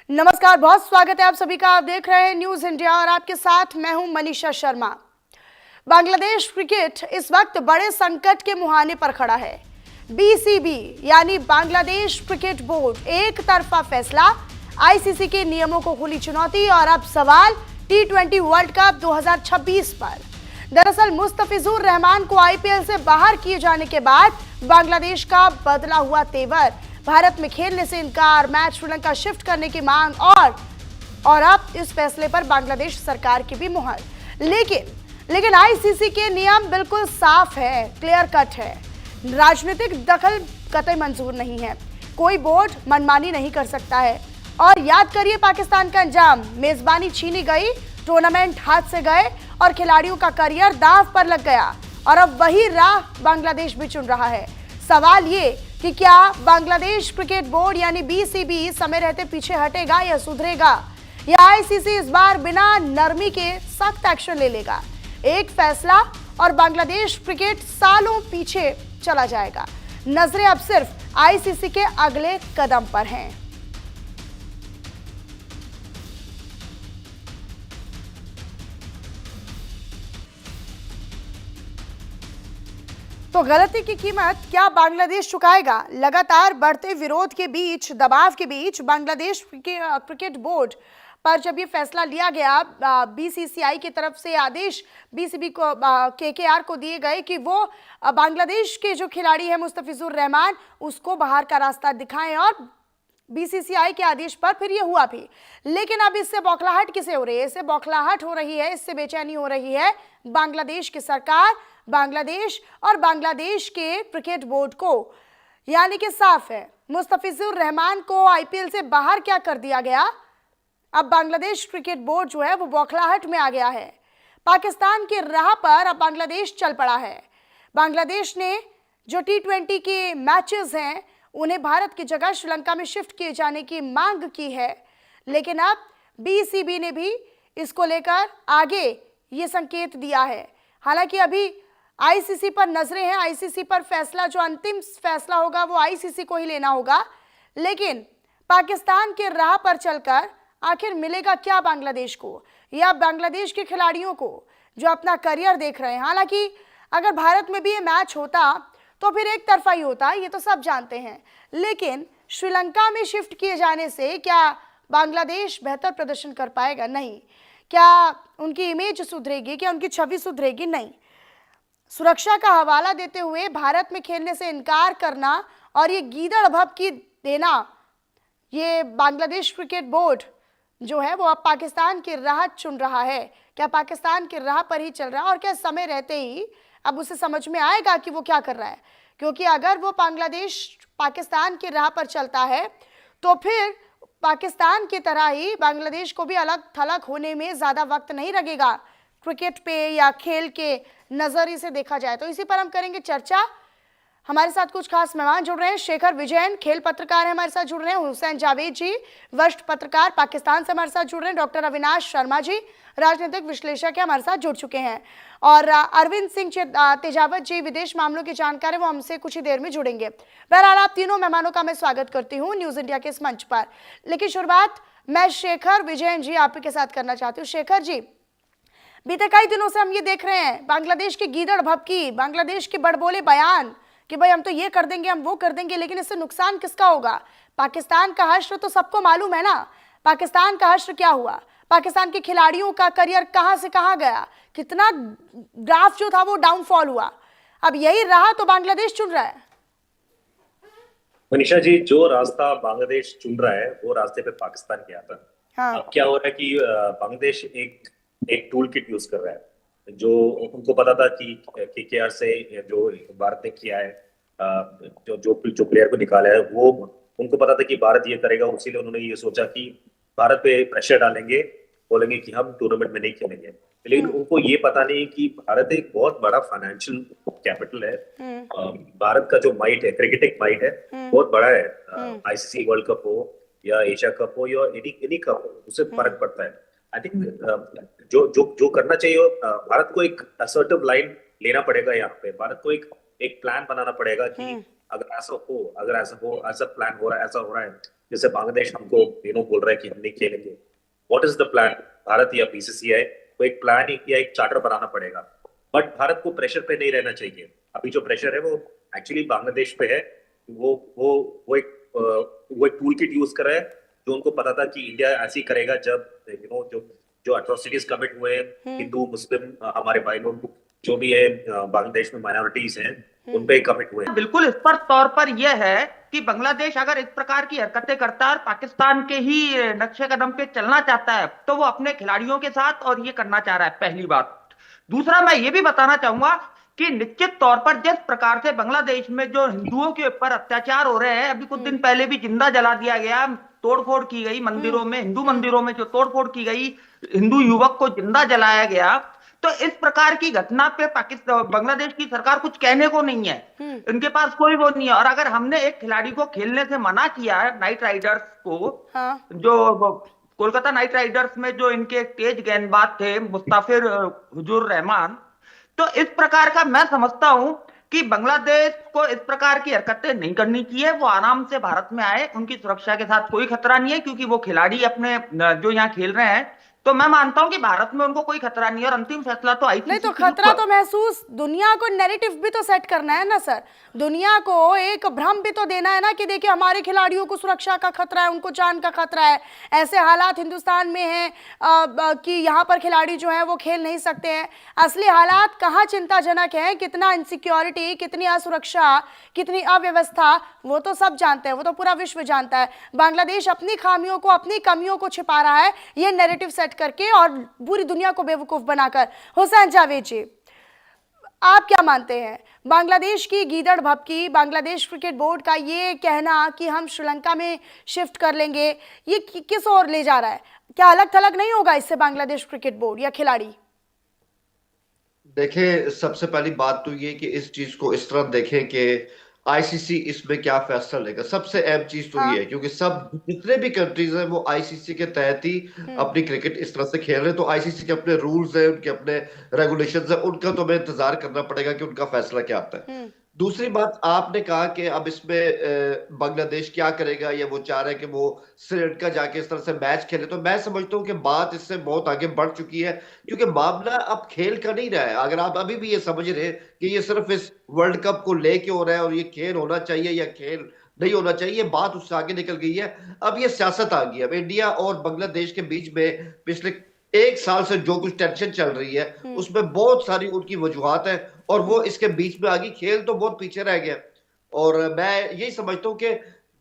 नमस्कार, बहुत स्वागत है आप सभी का। आप देख रहे हैं न्यूज इंडिया और आपके साथ मैं हूं मनीषा शर्मा। बांग्लादेश क्रिकेट इस वक्त बड़े संकट के मुहाने पर खड़ा है। बीसीबी यानी बांग्लादेश क्रिकेट बोर्ड एक तरफा फैसला, आईसीसी के नियमों को खुली चुनौती और अब सवाल T20 वर्ल्ड कप 2026 पर। दरअसल मुस्तफिजुर रहमान को आईपीएल से बाहर किए जाने के बाद बांग्लादेश का बदला हुआ तेवर, भारत में खेलने से इनकार, मैच श्रीलंका शिफ्ट करने की मांग और अब इस फैसले पर बांग्लादेश सरकार की भी मुहर। लेकिन आईसीसी के नियम बिल्कुल साफ है, क्लियर कट है। राजनीतिक दखल कतई मंजूर नहीं है, कोई बोर्ड मनमानी नहीं कर सकता है। और याद करिए पाकिस्तान का अंजाम, मेजबानी छीनी गई, टूर्नामेंट हाथ से गए और खिलाड़ियों का करियर दांव पर लग गया और अब वही राह बांग्लादेश भी चुन रहा है। सवाल ये कि क्या बांग्लादेश क्रिकेट बोर्ड यानी बीसीबी समय रहते पीछे हटेगा या सुधरेगा, या आईसीसी इस बार बिना नरमी के सख्त एक्शन ले लेगा। एक फैसला और बांग्लादेश क्रिकेट सालों पीछे चला जाएगा। नजरें अब सिर्फ आईसीसी के अगले कदम पर हैं। तो गलती की कीमत क्या बांग्लादेश चुकाएगा? लगातार बढ़ते विरोध के बीच, दबाव के बीच बांग्लादेश क्रिकेट बोर्ड पर जब ये फैसला लिया गया, बीसीसीआई की तरफ से आदेश बीसीबी को केकेआर को दिए गए कि वो बांग्लादेश के जो खिलाड़ी है मुस्तफिजुर रहमान, उसको बाहर का रास्ता दिखाएं और बीसीसीआई के आदेश पर फिर ये हुआ भी। लेकिन अब इससे बौखलाहट किसे हो रही है? इससे बौखलाहट हो रही है, इससे बेचैनी हो रही है बांग्लादेश की सरकार, बांग्लादेश और बांग्लादेश के क्रिकेट बोर्ड को। यानी कि साफ है, मुस्तफिजुर रहमान को आईपीएल से बाहर क्या कर दिया गया। अब बांग्लादेश क्रिकेट बोर्ड जो है वो बौखलाहट में आ गया है। पाकिस्तान की राह पर अब बांग्लादेश चल पड़ा है। बांग्लादेश ने जो T20 के मैचेस हैं उन्हें भारत की जगह श्रीलंका में शिफ्ट किए जाने की मांग की है। लेकिन अब बीसीबी ने भी इसको लेकर आगे ये संकेत दिया है। हालांकि अभी आईसीसी पर नजरें हैं, आईसीसी पर फैसला, जो अंतिम फैसला होगा वो आईसीसी को ही लेना होगा। लेकिन पाकिस्तान के राह पर चलकर आखिर मिलेगा क्या बांग्लादेश को या बांग्लादेश के खिलाड़ियों को जो अपना करियर देख रहे हैं? हालांकि अगर भारत में भी ये मैच होता तो फिर एक तरफा ही होता, ये तो सब जानते हैं। लेकिन श्रीलंका में शिफ्ट किए जाने से क्या बांग्लादेश बेहतर प्रदर्शन कर पाएगा? नहीं। क्या उनकी इमेज सुधरेगी? क्या उनकी छवि सुधरेगी? नहीं। सुरक्षा का हवाला देते हुए भारत में खेलने से इनकार करना और ये गीदड़ भभकी देना, ये बांग्लादेश क्रिकेट बोर्ड जो है वो अब पाकिस्तान की राह चुन रहा है। क्या पाकिस्तान की राह पर ही चल रहा है और क्या समय रहते ही अब उसे समझ में आएगा कि वो क्या कर रहा है? क्योंकि अगर वो बांग्लादेश पाकिस्तान की राह पर चलता है तो फिर पाकिस्तान की तरह ही बांग्लादेश को भी अलग थलग होने में ज़्यादा वक्त नहीं लगेगा, क्रिकेट पे या खेल के नज़रिए से देखा जाए तो। इसी पर हम करेंगे चर्चा। हमारे साथ कुछ खास मेहमान जुड़ रहे हैं। शेखर विजयन खेल पत्रकार हैं, हमारे साथ जुड़ रहे हैं। हुसैन जावेद जी वरिष्ठ पत्रकार पाकिस्तान से हमारे साथ जुड़ रहे हैं। डॉक्टर अविनाश शर्मा जी राजनीतिक विश्लेषक है, हमारे साथ जुड़ चुके हैं। और अरविंद सिंह तेजावत जी विदेश मामलों की जानकार है, वो हमसे कुछ ही देर में जुड़ेंगे। बहरहाल आप तीनों मेहमानों का मैं स्वागत करती हूँ न्यूज इंडिया के इस मंच पर। लेकिन शुरुआत मैं शेखर विजयन जी आप के साथ करना चाहती हूँ। शेखर जी, बीते कई दिनों से हम ये देख रहे हैं बांग्लादेश की गीदड़ भभकी, बांग्लादेश के बड़बोले बयान कि भाई हम तो ये कर देंगे, हम वो कर देंगे, लेकिन इससे नुकसान किसका होगा? पाकिस्तान का हश्र तो सबको मालूम है ना। पाकिस्तान का हश्र क्या हुआ? पाकिस्तान के खिलाड़ियों का करियर कहां से कहां गया, कितना ग्राफ जो था वो डाउनफॉल हुआ। अब यही रहा तो बांग्लादेश चुन रहा है। मनीषा जी, जो रास्ता बांग्लादेश चुन रहा है वो रास्ते पे पाकिस्तान गया था। हाँ। अब क्या हो रहा है कि बांग्लादेश एक एक टूल किट यूज कर रहा है। जो उनको पता था कि केकेआर से जो भारत ने किया है, जो जो जो प्लेयर को निकाला है, वो उनको पता था कि भारत ये करेगा। इसीलिए उन्होंने ये सोचा कि भारत पे प्रेशर डालेंगे, बोलेंगे कि हम टूर्नामेंट में नहीं खेलेंगे। लेकिन उनको ये पता नहीं कि भारत एक बहुत बड़ा फाइनेंशियल कैपिटल है। भारत का जो माइट है, क्रिकेटिंग माइट है, बहुत बड़ा है। आईसीसी वर्ल्ड कप हो या एशिया कप हो या एनी कप हो, उससे फर्क पड़ता है। आई थिंक जो जो जो करना चाहिए, भारत को एक असर्टिव लाइन लेना पड़ेगा। यहाँ पे भारत को एक प्लान बनाना पड़ेगा कि अगर ऐसा हो, ऐसा प्लान हो रहा है, ऐसा हो रहा है, जैसे बांग्लादेश हमको बोल रहा है कि हम नहीं खेलेंगे। What is the plan? Bharat या बीसीसीआई को एक प्लान या एक चार्टर बनाना पड़ेगा। बट भारत को प्रेशर पे नहीं रहना चाहिए। अभी जो प्रेशर है वो एक्चुअली बांग्लादेश पे है। वो एक टूल किट यूज कर रहा है, जो उनको पता था कि इंडिया ऐसे ही करेगा जब जो जो अट्रोसिटीज कमिट हुए हिंदू मुस्लिम हमारे भाई लोग जो भी है बांग्लादेश में माइनॉरिटीज हैं उन पे कमिट हुए। बिल्कुल स्पष्ट तौर पर यह है कि बांग्लादेश अगर इस प्रकार की हरकतें करता है और पाकिस्तान के ही नक्शे कदम पे चलना चाहता है तो वो अपने खिलाड़ियों के साथ और ये करना चाह रहा है, पहली बात। दूसरा, मैं ये भी बताना चाहूंगा कि निश्चित तौर पर जिस प्रकार से बांग्लादेश में जो हिंदुओं के ऊपर अत्याचार हो रहे हैं, अभी कुछ दिन पहले भी जिंदा जला दिया गया, तोड़फोड़ की गई मंदिरों में, हिंदू मंदिरों में जो तोड़फोड़ की गई, हिंदू युवक को जिंदा जलाया गया, तो इस प्रकार की घटना पे पाकिस्तान बांग्लादेश की सरकार कुछ कहने को नहीं है। इनके पास कोई वो नहीं है। और अगर हमने एक खिलाड़ी को खेलने से मना किया है, नाइट राइडर्स को, हाँ। जो कोलकाता नाइट राइडर्स में जो इनके तेज गेंदबाज थे मुस्ताफिर हुजूर रहमान, तो इस प्रकार का मैं समझता हूं कि बांग्लादेश को इस प्रकार की हरकतें नहीं करनी चाहिए। वो आराम से भारत में आए, उनकी सुरक्षा के साथ कोई खतरा नहीं है, क्योंकि वो खिलाड़ी अपने जो यहाँ खेल रहे हैं, तो मैं मानता हूं कि भारत में उनको कोई खतरा नहीं है। और अंतिम फैसला तो आईसीसी नहीं तो खतरा तो महसूस, दुनिया को नैरेटिव भी तो सेट करना है ना सर, दुनिया को एक भ्रम भी तो देना है ना कि देखिए हमारे खिलाड़ियों को सुरक्षा का खतरा है, उनको जान का खतरा है, ऐसे हालात हिंदुस्तान में हैं कि यहाँ पर खिलाड़ी जो है वो खेल नहीं सकते हैं। असली हालात कहाँ चिंताजनक है, कितना इनसिक्योरिटी, कितनी असुरक्षा, कितनी अव्यवस्था, वो तो सब जानते हैं, वो तो पूरा विश्व जानता है। बांग्लादेश अपनी खामियों को, अपनी कमियों को छिपा रहा है ये नैरेटिव सेट करके और पूरी दुनिया को बेवकूफ बनाकर। हुसैन जावेद जी, आप क्या मानते हैं, बांग्लादेश की गीदड़ भभकी, बांग्लादेश क्रिकेट बोर्ड का ये कहना कि हम श्रीलंका में शिफ्ट कर लेंगे, ये किस ओर ले जा रहा है? क्या अलग थलग नहीं होगा इससे बांग्लादेश क्रिकेट बोर्ड या खिलाड़ी? देखिए, सबसे पहली बात तो ये कि इस चीज को इस तरह देखें कि आईसीसी इसमें क्या फैसला लेगा। सबसे अहम चीज तो ये है, क्योंकि सब जितने भी कंट्रीज हैं वो आईसीसी के तहत ही अपनी क्रिकेट इस तरह से खेल रहे हैं, तो आईसीसी के अपने रूल्स हैं, उनके अपने रेगुलेशंस हैं, उनका तो हमें इंतजार करना पड़ेगा कि उनका फैसला क्या आता है। दूसरी बात, आपने कहा कि अब इसमें बांग्लादेश क्या करेगा, या वो चाह रहे हैं कि वो श्रीलंका जाके इस तरह से मैच खेले, तो मैं समझता हूँ कि बात इससे बहुत आगे बढ़ चुकी है, क्योंकि मामला अब खेल का नहीं रहा है। अगर आप अभी भी ये समझ रहे हैं कि ये सिर्फ इस वर्ल्ड कप को लेके हो रहा है और ये खेल होना चाहिए या खेल नहीं होना चाहिए, बात उससे आगे निकल गई है। अब ये सियासत आ गई है। अब इंडिया और बांग्लादेश के बीच में पिछले एक साल से जो कुछ टेंशन चल रही है उसमें बहुत सारी उनकी वजूहात है, और वो इसके बीच में आ गई। खेल तो बहुत पीछे रह गया, और मैं यही समझता हूँ कि